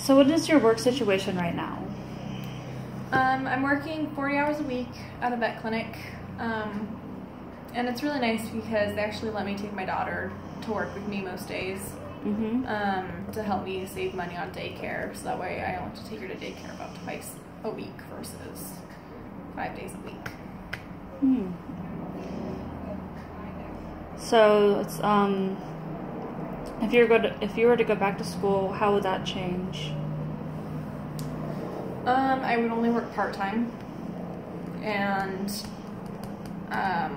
So what is your work situation right now? I'm working 40 hours a week at a vet clinic, and it's really nice because they actually let me take my daughter to work with me most days to help me save money on daycare, so that way I don't have to take her to daycare about twice a week versus 5 days a week. So it's if you were to go back to school, how would that change? I would only work part-time, and I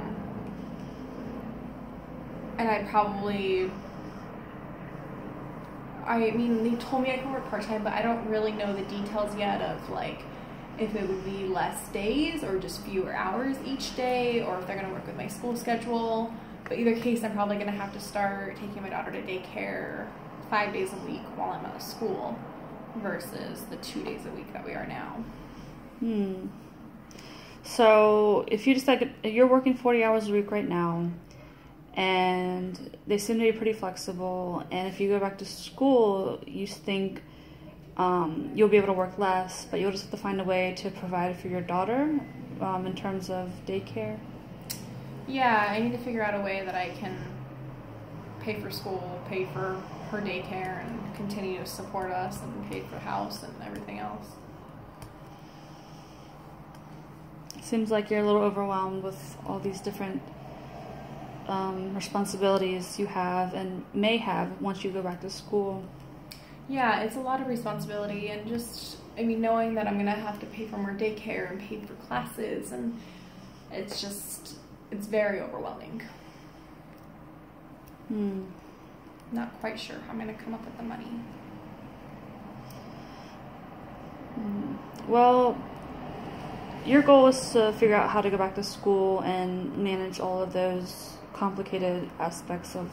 mean, they told me I can work part-time, but I don't really know the details yet of, like, if it would be less days or just fewer hours each day, or if they're going to work with my school schedule. But either case, I'm probably going to have to start taking my daughter to daycare 5 days a week while I'm out of school versus the 2 days a week that we are now. So if you're working 40 hours a week right now, and they seem to be pretty flexible, and if you go back to school, you think you'll be able to work less, but you'll just have to find a way to provide for your daughter in terms of daycare? Yeah, I need to figure out a way that I can pay for school, pay for her daycare, and continue to support us, and pay for the house and everything else. Seems like you're a little overwhelmed with all these different responsibilities you have and may have once you go back to school. Yeah, it's a lot of responsibility, and just, I mean, knowing that I'm going to have to pay for more daycare and pay for classes, and it's very overwhelming. Not quite sure how I'm going to come up with the money. Well, your goal is to figure out how to go back to school and manage all of those complicated aspects of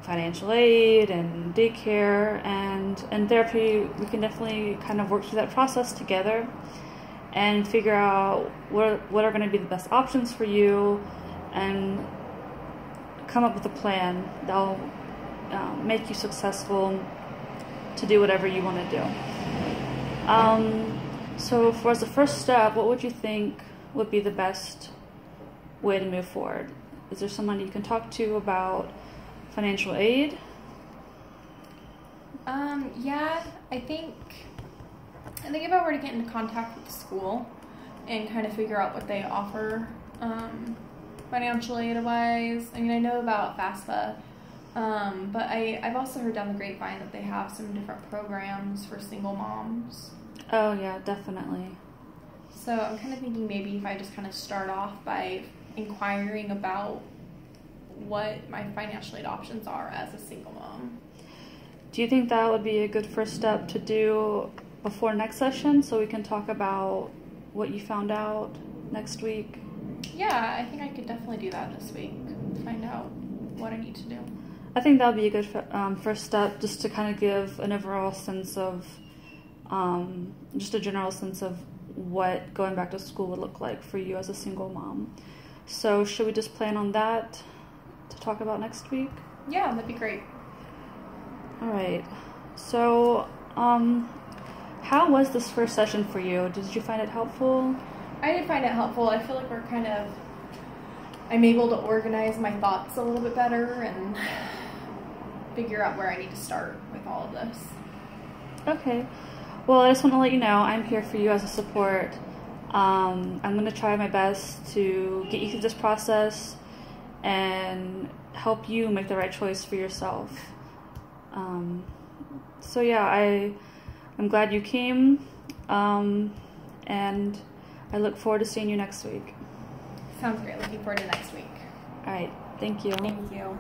financial aid and daycare, and in therapy we can definitely kind of work through that process together and figure out what are going to be the best options for you and come up with a plan that'll make you successful to do whatever you want to do. So as the first step, what would you think would be the best way to move forward? Is there someone you can talk to about financial aid? Yeah, I think if I were to get into contact with the school and kind of figure out what they offer financial aid wise. I mean, I know about FAFSA, but I've also heard down the grapevine that they have some different programs for single moms. Oh yeah, definitely. So I'm kind of thinking maybe if I just kind of start off by inquiring about what my financial aid options are as a single mom. Do you think that would be a good first step to do before next session, so we can talk about what you found out next week? Yeah, I think I could definitely do that this week. Find out what I need to do. I think that would be a good first step, just to kind of give an overall sense of, just a general sense of what going back to school would look like for you as a single mom. So should we just plan on that to talk about next week? Yeah, that'd be great. All right. So, how was this first session for you? Did you find it helpful? I did find it helpful. I feel like I'm able to organize my thoughts a little bit better and figure out where I need to start with all of this. Okay. Well, I just want to let you know I'm here for you as a support. I'm going to try my best to get you through this process and help you make the right choice for yourself. So yeah, I'm glad you came, and I look forward to seeing you next week. Sounds great. Looking forward to next week. All right. Thank you. Thank you.